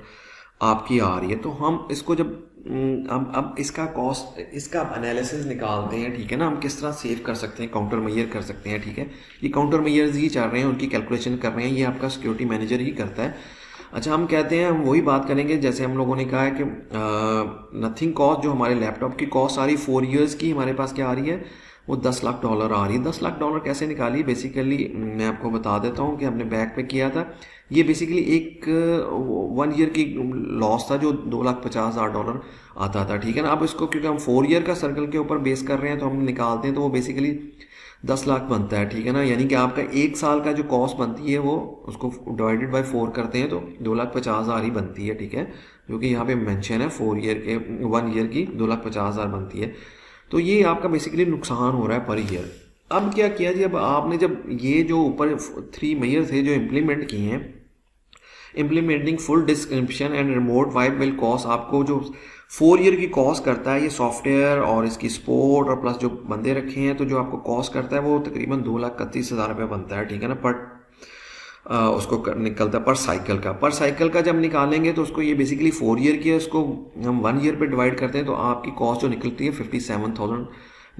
आपकी आ रही है। तो हम इसको जब अब इसका कॉस्ट इसका एनालिसिस निकालते हैं, ठीक है ना, हम किस तरह सेव कर सकते हैं, काउंटर मेजर कर सकते हैं, ठीक है। ये काउंटर मेजर्स ही चल रहे हैं, उनकी कैलकुलेशन कर रहे हैं, ये आपका सिक्योरिटी मैनेजर ही करता है। अच्छा, हम कहते हैं हम वही बात करेंगे जैसे हम लोगों ने कहा है कि नथिंग कॉस्ट जो हमारे लैपटॉप की कॉस्ट आ रही 4 ईयर्स की हमारे पास क्या आ रही है वो $10 लाख आ रही है। $10 लाख कैसे निकाली, बेसिकली मैं आपको बता देता हूँ कि हमने बैक पे किया था। ये बेसिकली एक 1 ईयर की लॉस था जो $2,50,000 आता था, ठीक है ना। अब इसको क्योंकि हम 4 ईयर का सर्कल के ऊपर बेस कर रहे हैं तो हम निकालते हैं तो वो बेसिकली 10 लाख बनता है, ठीक है ना। यानी कि आपका 1 साल का जो कॉस्ट बनती है वो उसको डिवाइडेड बाय 4 करते हैं तो 2,50,000 ही बनती है, ठीक है, जो कि यहाँ पे मेंशन है 1 ईयर की 2,50,000 बनती है। तो ये आपका बेसिकली नुकसान हो रहा है पर ईयर। अब क्या किया जी, अब आपने जब ये जो ऊपर 3 मेजर थे जो इम्प्लीमेंट किए हैं, implementing full disk encryption and remote wipe will cost, आपको जो 4 ईयर की कॉस्ट करता है ये सॉफ्टवेयर और इसकी सपोर्ट और प्लस जो बंदे रखे हैं, तो जो आपको कॉस्ट करता है वो तकरीबन 2,31,000 रुपये बनता है, ठीक है ना। पर उसको निकलता है पर साइकिल का जब निकालेंगे तो उसको ये बेसिकली 4 ईयर की है, उसको हम 1 ईयर पे डिवाइड करते हैं तो आपकी कॉस्ट जो निकलती है 57,000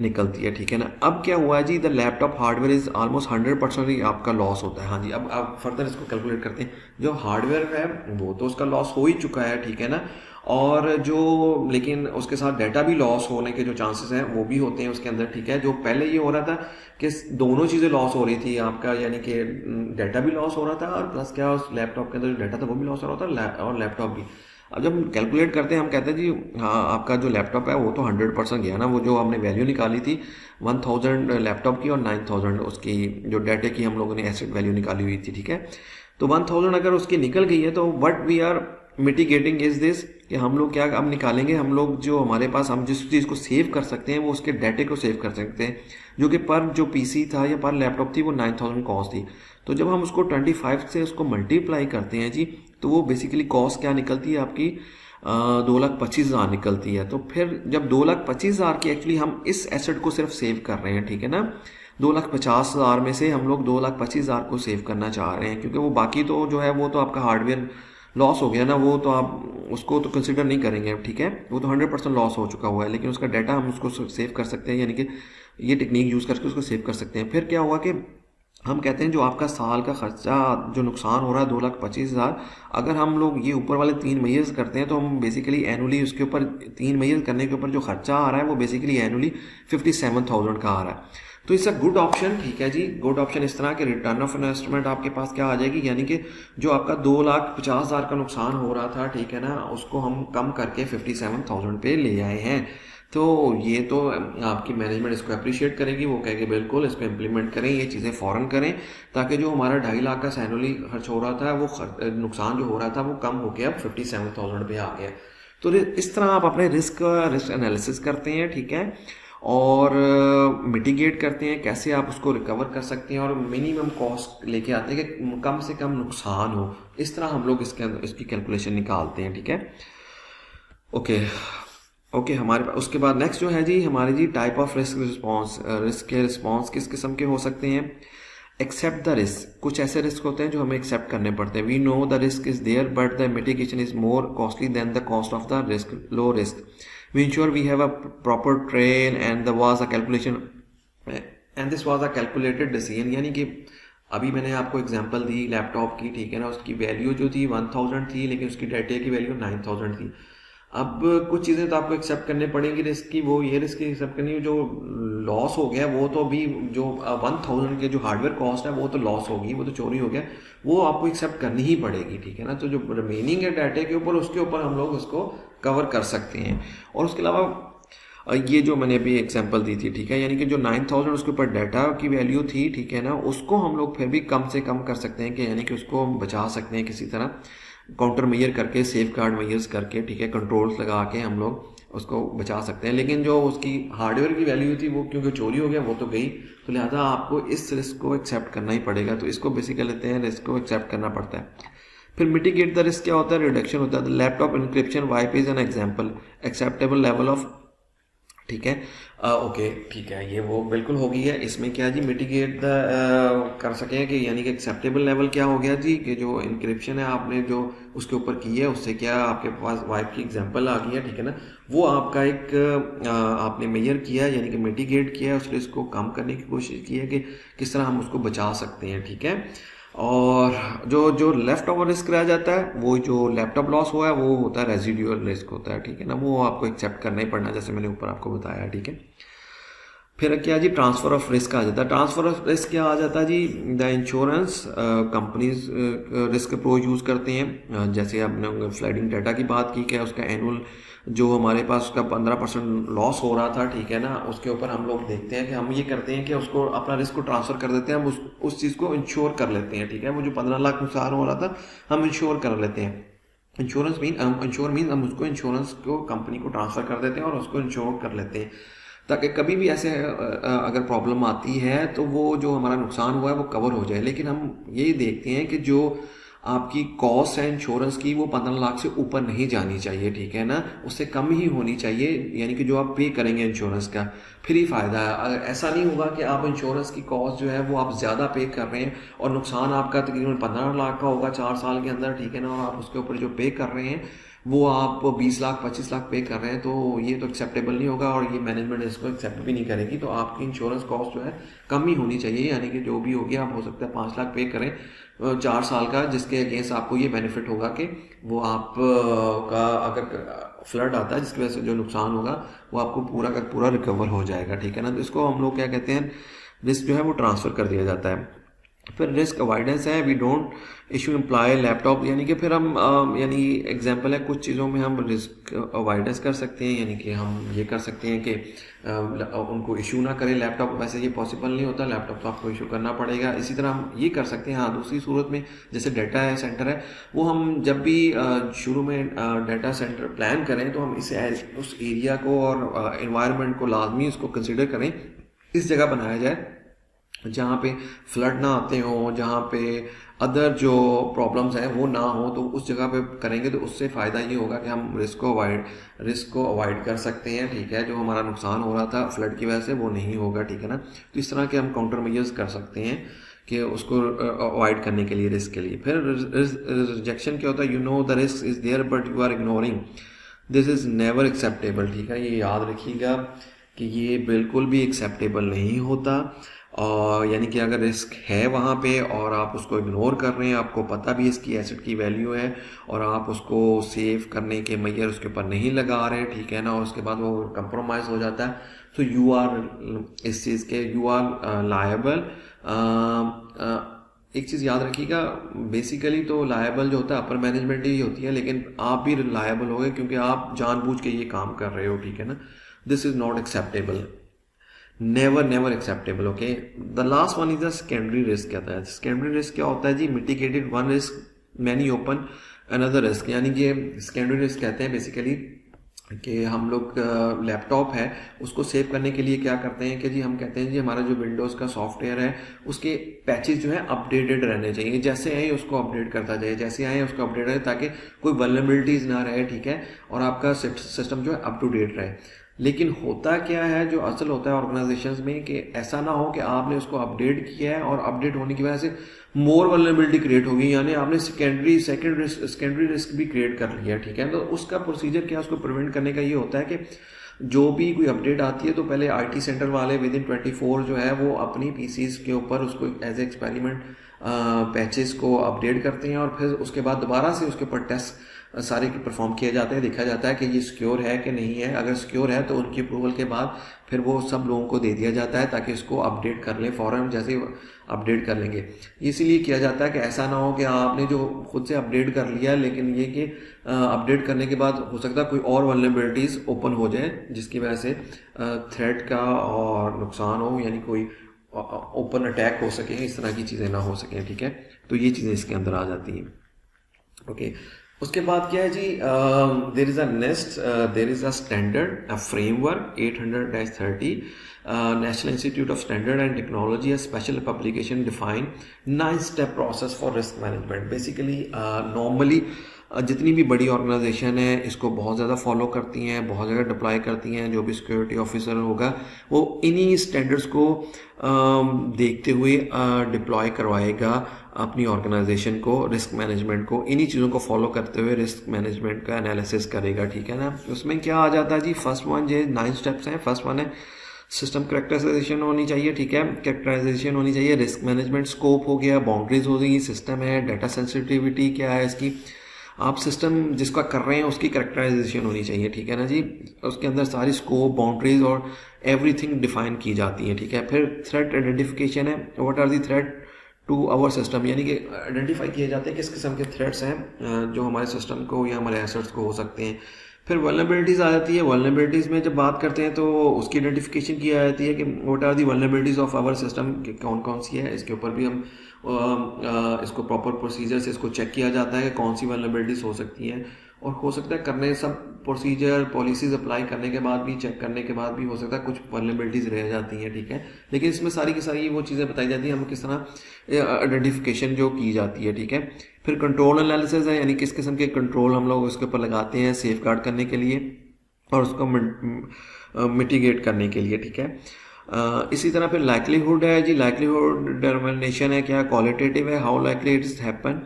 निकलती है, ठीक है ना। अब क्या हुआ है जी, the laptop hardware is almost 100% ही आपका लॉस होता है। हाँ जी, अब आप फर्दर इसको कैलकुलेट करते हैं। जो हार्डवेयर है वो तो उसका लॉस हो ही चुका है, ठीक है ना, और जो लेकिन उसके साथ डाटा भी लॉस होने के जो चांसेस हैं वो भी होते हैं उसके अंदर, ठीक है। जो पहले ये हो रहा था कि दोनों चीज़ें लॉस हो रही थी आपका, यानी कि डाटा भी लॉस हो रहा था और प्लस क्या उस लैपटॉप के अंदर जो डाटा था वो भी लॉस हो रहा था और लैपटॉप भी। अब जब हम कैलकुलेट करते हैं हम कहते हैं जी हाँ आपका जो लैपटॉप है वो तो 100% गया ना, वो जो हमने वैल्यू निकाली थी 1,000 लैपटॉप की और 9,000 उसकी जो डाटा की हम लोगों ने एसेट वैल्यू निकाली हुई थी, ठीक है। तो 1,000 अगर उसकी निकल गई है तो what we are mitigating is this कि हम लोग क्या अब निकालेंगे, हम लोग जो हमारे पास हम जिस चीज़ को सेव कर सकते हैं वो उसके डाटे को सेव कर सकते हैं। जो कि पर जो पीसी था या पर लैपटॉप थी वो 9000 कॉस्ट थी। तो जब हम उसको 25 से उसको मल्टीप्लाई करते हैं जी, तो वो बेसिकली कॉस्ट क्या निकलती है आपकी 2,25,000 निकलती है। तो फिर जब 2,25,000 की एक्चुअली हम इस एसेट को सिर्फ सेव कर रहे हैं, ठीक है ना, 2,50,000 में से हम लोग 2,25,000 को सेव करना चाह रहे हैं, क्योंकि वो बाकी तो जो है वो तो आपका हार्डवेयर लॉस हो गया ना, वो तो आप उसको तो कंसिडर नहीं करेंगे, ठीक है, वो तो 100% लॉस हो चुका हुआ है, लेकिन उसका डाटा हम उसको सेव कर सकते हैं, यानी कि ये टेक्निक यूज़ करके उसको सेव कर सकते हैं। फिर क्या हुआ कि हम कहते हैं जो आपका साल का खर्चा जो नुकसान हो रहा है 2,25,000, अगर हम लोग ये ऊपर वाले 3 महीने करते हैं तो हम बेसिकली एनुअली उसके ऊपर 3 महीने करने के ऊपर जो खर्चा आ रहा है वो बेसिकली एनुअली 57,000 का आ रहा है। तो इट्स अ गुड ऑप्शन, ठीक है जी, गुड ऑप्शन इस तरह के रिटर्न ऑफ इन्वेस्टमेंट आपके पास क्या आ जाएगी, यानी कि जो आपका 2,50,000 का नुकसान हो रहा था, ठीक है ना, उसको हम कम करके 57,000 पे ले आए हैं। तो ये तो आपकी मैनेजमेंट इसको अप्रिशिएट करेगी, वो कहेगी बिल्कुल इसको इम्प्लीमेंट करें, ये चीज़ें फ़ौरन करें, ताकि जो हमारा 2.5 लाख का एनुअली खर्च हो रहा था, वो नुकसान जो हो रहा था वो कम हो गया, अब 57,000 पे आ गया। तो इस तरह आप अपने रिस्क एनालिसिस करते हैं, ठीक है, और मिटिगेट करते हैं कैसे आप उसको रिकवर कर सकते हैं, और मिनिमम कॉस्ट लेके आते हैं कि कम से कम नुकसान हो। इस तरह हम लोग इसकी कैलकुलेशन निकालते हैं, ठीक है। ओके ओके हमारे पास उसके बाद नेक्स्ट जो है जी हमारे जी type of risk response, risk के रिस्पॉन्स किस किस्म के हो सकते हैं। एक्सेप्ट द रिस्क, कुछ ऐसे रिस्क होते हैं जो हमें एक्सेप्ट करने पड़ते हैं। We know the risk is there but the mitigation is more costly than the cost of the risk, low risk. We ensure we have a proper trail and the was a calculation and this was a calculated decision. यानी कि अभी मैंने आपको एग्जांपल दी लैपटॉप की, ठीक है ना, उसकी वैल्यू जो थी 1000 थी, लेकिन उसकी डाटा की वैल्यू 9000 थी। अब कुछ चीज़ें तो आपको एक्सेप्ट करने पड़ेंगी रिस्क की, वो ये रिस्क एक्सेप्ट करनी है, जो लॉस हो गया वो तो अभी जो 1000 के जो हार्डवेयर कॉस्ट है वो तो लॉस होगी, वो तो चोरी हो गया, वो आपको एक्सेप्ट करनी ही पड़ेगी, ठीक है ना। तो जो रिमेनिंग है डाटा के ऊपर, उसके ऊपर हम लोग उसको कवर कर सकते हैं। और उसके अलावा ये जो मैंने अभी एग्जांपल दी थी, ठीक है, यानी कि जो 9000 उसके ऊपर डाटा की वैल्यू थी, ठीक है ना, उसको हम लोग फिर भी कम से कम कर सकते हैं, कि यानी कि उसको हम बचा सकते हैं किसी तरह काउंटर मेजर करके, सेफ गार्ड मेजर्स करके, ठीक है, कंट्रोल्स लगा के हम लोग उसको बचा सकते हैं। लेकिन जो उसकी हार्डवेयर की वैल्यू थी वो क्योंकि चोरी हो गया वो तो गई, तो लिहाजा आपको इस रिस्क को एक्सेप्ट करना ही पड़ेगा। तो इसको बेसिकली लेते हैं, रिस्क को एक्सेप्ट करना पड़ता है। फिर मिटिगेट द रिस्क क्या होता है, रिडक्शन होता है। Laptop encryption wipe is an example, acceptable level of, ठीक है, ओके ठीक है, ये वो बिल्कुल हो गई है। इसमें क्या जी मिटिगेट द कर सकें कि यानी कि एक्सेप्टेबल लेवल क्या हो गया जी, कि जो इंक्रिप्शन है आपने जो उसके ऊपर की है उससे क्या आपके पास वाइप की एग्जांपल आ गई है, ठीक है ना, वो आपका एक आपने मेजर किया है, यानी कि मिटिगेट किया है, उस रिस्क को कम करने की कोशिश की है कि किस तरह हम उसको बचा सकते हैं, ठीक है। और जो जो लेफ्ट ओवर रिस्क रह जाता है, वो जो लैपटॉप लॉस हुआ है वो होता है रेजिडुअल रिस्क होता है, ठीक है ना, वो आपको एक्सेप्ट करना ही पड़ना, जैसे मैंने ऊपर आपको बताया, ठीक है। फिर क्या जी ट्रांसफर ऑफ रिस्क आ जाता है। ट्रांसफर ऑफ रिस्क क्या आ जाता है जी, the insurance companies risk approach use करते हैं। जैसे आपने फ्लडिंग डाटा की बात की, क्या उसका एनुअल जो हमारे पास उसका 15% लॉस हो रहा था, ठीक है ना, उसके ऊपर हम लोग देखते हैं कि हम ये करते हैं कि उसको अपना रिस्क को ट्रांसफ़र कर देते हैं, हम उस चीज़ को इंश्योर कर लेते हैं, ठीक है। वो जो 15 लाख नुकसान हो रहा था हम इंश्योर कर लेते हैं। इंश्योरेंस मीन हम उसको इंश्योरेंस को कंपनी को ट्रांसफ़र कर देते हैं और उसको इंश्योर कर लेते हैं, ताकि कभी भी ऐसे अगर प्रॉब्लम आती है तो वो जो हमारा नुकसान हुआ है वो कवर हो जाए। लेकिन हम यही देखते हैं कि जो आपकी कॉस्ट है इंश्योरेंस की वो 15 लाख से ऊपर नहीं जानी चाहिए, ठीक है ना, उससे कम ही होनी चाहिए। यानी कि जो आप पे करेंगे इंश्योरेंस का फिर ही फ़ायदा है। अगर ऐसा नहीं होगा कि आप इंश्योरेंस की कॉस्ट जो है वो आप ज़्यादा पे कर रहे हैं और नुकसान आपका तकरीबन 15 लाख का होगा 4 साल के अंदर, ठीक है ना, और आप उसके ऊपर जो पे कर रहे हैं वो आप 20 लाख 25 लाख पे कर रहे हैं, तो ये तो एक्सेप्टेबल नहीं होगा और ये मैनेजमेंट इसको एक्सेप्ट भी नहीं करेगी। तो आपकी इंश्योरेंस कॉस्ट जो है कम ही होनी चाहिए, यानी कि जो भी होगी आप हो सकता है 5 लाख पे करें 4 साल का, जिसके अगेंस्ट आपको ये बेनिफिट होगा कि वो आप का अगर फ्लड आता है जिसकी वजह से जो नुकसान होगा वो आपको पूरा का पूरा रिकवर हो जाएगा, ठीक है ना। तो इसको हम लोग क्या कहते हैं, रिस्क जो है वो ट्रांसफ़र कर दिया जाता है। फिर रिस्क अवॉइडेंस है, we don't issue employ laptop, यानी कि फिर हम यानी एग्जांपल है कुछ चीज़ों में हम रिस्क अवॉइडेंस कर सकते हैं, यानी कि हम ये कर सकते हैं कि उनको इशू ना करें लैपटॉप। वैसे ये पॉसिबल नहीं होता, लैपटॉप तो आपको इशू करना पड़ेगा। इसी तरह हम ये कर सकते हैं, हाँ दूसरी सूरत में जैसे डाटा है सेंटर है, वो हम जब भी शुरू में डाटा सेंटर प्लान करें तो हम उस एरिया को और इन्वायरमेंट को लाजमी उसको कंसिडर करें, इस जगह बनाया जाए जहाँ पे फ्लड ना आते हों, जहाँ पे अदर जो प्रॉब्लम्स हैं वो ना हो, तो उस जगह पे करेंगे तो उससे फ़ायदा ये होगा कि हम रिस्क को अवॉइड कर सकते हैं, ठीक है। जो हमारा नुकसान हो रहा था फ्लड की वजह से वो नहीं होगा, ठीक है ना। तो इस तरह के हम काउंटर मेजर्स कर सकते हैं कि उसको अवॉइड करने के लिए, रिस्क के लिए। फिर रिजेक्शन क्या होता है, you know the risk is there but you are ignoring this is never acceptable, ठीक है। ये याद रखिएगा कि ये बिल्कुल भी एक्सेप्टेबल नहीं होता। और यानी कि अगर रिस्क है वहाँ पे और आप उसको इग्नोर कर रहे हैं, आपको पता भी इसकी एसेट की वैल्यू है और आप उसको सेव करने के मैयर उसके ऊपर नहीं लगा रहे, ठीक है ना, और उसके बाद वो कंप्रोमाइज़ हो जाता है, तो यू आर इस चीज़ के यू आर लायबल। एक चीज़ याद रखिएगा, बेसिकली तो लायबल जो होता है अपर मैनेजमेंट ही होती है, लेकिन आप भी लायबल हो गए क्योंकि आप जानबूझ के ये काम कर रहे हो, ठीक है ना। This is not acceptable, never acceptable, okay. The last one is the secondary risk. क्या होता है सेकेंडरी रिस्क? क्या होता है जी, mitigated one risk many open another risk. यानी कि सेकेंडरी रिस्क कहते हैं बेसिकली कि हम लोग लैपटॉप है उसको सेव करने के लिए क्या करते हैं कि जी हम कहते हैं जी हमारा जो विंडोज़ का सॉफ्टवेयर है उसके पैचेज जो है अपडेटेड रहने चाहिए, जैसे आए उसको अपडेट करता जाए, जैसे आए उसको अपडेट रहे, ताकि कोई वल्नरेबिलिटीज़ ना रहे, ठीक है, और आपका सिस्टम जो है अप टू डेट रहे। लेकिन होता क्या है, जो असल होता है ऑर्गेनाइजेशंस में, कि ऐसा ना हो कि आपने उसको अपडेट किया है और अपडेट होने की वजह से मोर वल्नरेबिलिटी क्रिएट होगी, यानी आपने सेकेंडरी रिस्क भी क्रिएट कर लिया, ठीक है। तो उसका प्रोसीजर क्या है, उसको प्रिवेंट करने का ये होता है कि जो भी कोई अपडेट आती है तो पहले आईटी सेंटर वाले विद इन 24 जो है वो अपनी पीसीज के ऊपर उसको एज एक्सपेरिमेंट पैचेस को अपडेट करते हैं, और फिर उसके बाद दोबारा से उसके ऊपर टेस्ट सारे के परफॉर्म किए जाते हैं, देखा जाता है कि ये सिक्योर है कि नहीं है। अगर सिक्योर है तो उनकी अप्रूवल के बाद फिर वो सब लोगों को दे दिया जाता है ताकि इसको अपडेट कर लें, फ़ौरन जैसे ही अपडेट कर लेंगे। इसीलिए किया जाता है कि ऐसा ना हो कि आपने जो खुद से अपडेट कर लिया, लेकिन ये कि अपडेट करने के बाद हो सकता है कोई और वल्नरेबिलिटीज़ ओपन हो जाए जिसकी वजह से थ्रेट का और नुकसान हो, यानी कोई ओपन अटैक हो सके, इस तरह की चीज़ें ना हो सकें, ठीक है। तो ये चीज़ें इसके अंदर आ जाती हैं, ओके। उसके बाद क्या है जी, there is a next, there is a standard, a framework 800-30, national institute of standard and technology, a special publication define 9 step process for risk management. Basically normally जितनी भी बड़ी ऑर्गेनाइजेशन है इसको बहुत ज़्यादा फॉलो करती हैं, बहुत ज़्यादा डिप्लॉय करती हैं। जो भी सिक्योरिटी ऑफिसर होगा वो इन्हीं स्टैंडर्ड्स को देखते हुए डिप्लॉय करवाएगा अपनी ऑर्गेनाइजेशन को, रिस्क मैनेजमेंट को इन्हीं चीज़ों को फॉलो करते हुए रिस्क मैनेजमेंट का एनालिसिस करेगा, ठीक है ना। उसमें क्या आ जाता है जी, फर्स्ट वन जो 9 स्टेप्स हैं। फर्स्ट वन है सिस्टम करेक्टराइजेशन होनी चाहिए, ठीक है, करेक्टराइजेशन होनी चाहिए। रिस्क मैनेजमेंट स्कोप हो गया, बाउंड्रीज हो गई, सिस्टम है, डाटा सेंसिटिविटी क्या है इसकी, आप सिस्टम जिसका कर रहे हैं उसकी करेक्टराइजेशन होनी चाहिए, ठीक है ना जी। उसके अंदर सारी स्कोप, बाउंड्रीज और एवरीथिंग डिफाइन की जाती है, ठीक है। फिर थ्रेट आइडेंटिफिकेशन है, what are the threat to our system, यानी कि आइडेंटिफाई किए जाते हैं किस किस्म के थ्रेट्स हैं जो हमारे सिस्टम को या हमारे एसेट्स को हो सकते हैं। फिर वल्नरेबिलिटीज़ आ जाती है। वल्नरेबिलिटीज़ में जब बात करते हैं तो उसकी आइडेंटिफिकेशन की जाती है कि what are the vulnerabilities of our system, कौन कौन सी है। इसके ऊपर भी हम इसको प्रॉपर प्रोसीजर से इसको चेक किया जाता है कि कौन सी वल्नरेबिलिटीज़ हो सकती हैं, और हो सकता है करने सब प्रोसीजर पॉलिसीज अप्लाई करने के बाद भी, चेक करने के बाद भी हो सकता है कुछ वल्नरेबिलिटीज़ रह जाती हैं, ठीक है। लेकिन इसमें सारी की सारी वो चीज़ें बताई जाती हैं हम किस तरह आइडेंटिफिकेशन जो की जाती है, ठीक है। फिर कंट्रोल एनालिसिस है, यानी किस किस्म के कंट्रोल हम लोग उसके ऊपर लगाते हैं सेफ गार्ड करने के लिए और उसको मिटिगेट करने के लिए, ठीक है। इसी तरह फिर लाइक्लीहुड है जी, लाइक्लीहुड डिटरमिनेशन है, क्या क्वालिटेटिव है, how likely it is happen,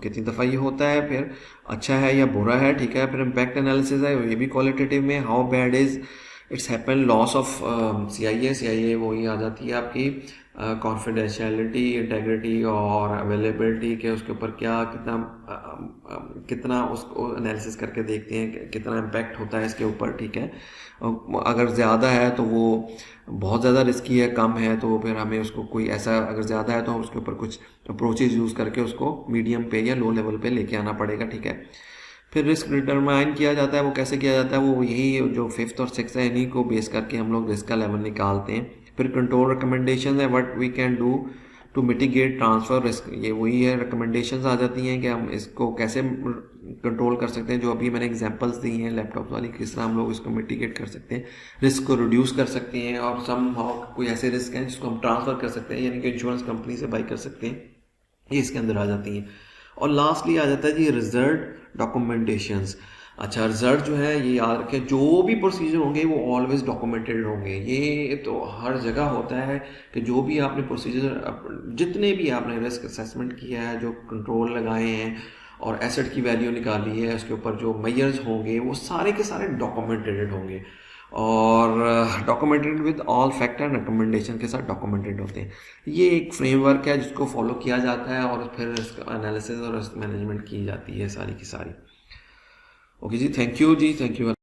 कितनी दफ़ा ये होता है, फिर अच्छा है या बुरा है, ठीक है। फिर इम्पैक्ट एनालिसिस है, ये भी क्वालिटेटिव में, how bad is it's happen, loss of CIA वही आ जाती है आपकी कॉन्फिडेंशियलिटी, इंटेग्रिटी और अवेलेबिलिटी के उसके ऊपर क्या कितना उसको एनालिसिस करके देखते हैं कि कितना इम्पैक्ट होता है इसके ऊपर, ठीक है। अगर ज़्यादा है तो वो बहुत ज़्यादा रिस्की है, कम है तो फिर हमें उसको कोई ऐसा, अगर ज़्यादा है तो हम उसके ऊपर कुछ अप्रोचेज यूज़ करके उसको मीडियम पे या लो लेवल पे लेके आना पड़ेगा, ठीक है। फिर रिस्क डिटरमाइन किया जाता है, वो कैसे किया जाता है, वो यही जो 5th और 6th है इन्हीं को बेस करके हम लोग रिस्क का लेवल निकालते हैं। फिर कंट्रोल रिकमेंडेशन है, what we can do to mitigate transfer risk, ये वही है रिकमेंडेशंस आ जाती हैं कि हम इसको कैसे कंट्रोल कर सकते हैं, जो अभी मैंने एग्जांपल्स दी हैं लैपटॉप वाली, किस तरह हम लोग इसको मिटिगेट कर सकते हैं, रिस्क को रिड्यूस कर सकते हैं, और सम हाउ कोई ऐसे रिस्क हैं जिसको हम ट्रांसफ़र कर सकते हैं, यानी कि इंश्योरेंस कंपनी से बाई कर सकते हैं, ये इसके अंदर आ जाती हैं। और लास्टली आ जाता है जी रिजल्ट डॉक्यूमेंटेशंस। अच्छा, रिजल्ट जो है ये याद रखें, जो भी प्रोसीजर होंगे वो ऑलवेज डॉक्यूमेंटेड होंगे। ये तो हर जगह होता है कि जो भी आपने प्रोसीजर, जितने भी आपने रिस्क असेसमेंट किया है, जो कंट्रोल लगाए हैं और एसेट की वैल्यू निकाली है, उसके ऊपर जो मेजर्स होंगे वो सारे के सारे डॉक्यूमेंटेड होंगे, और documented with all fact and recommendation के साथ डॉक्यूमेंटेड होते हैं। ये एक फ्रेमवर्क है जिसको फॉलो किया जाता है, और फिर इसका एनालिसिस और रिस्क मैनेजमेंट की जाती है सारी की सारी। ओके जी, थैंक यू जी, थैंक यू।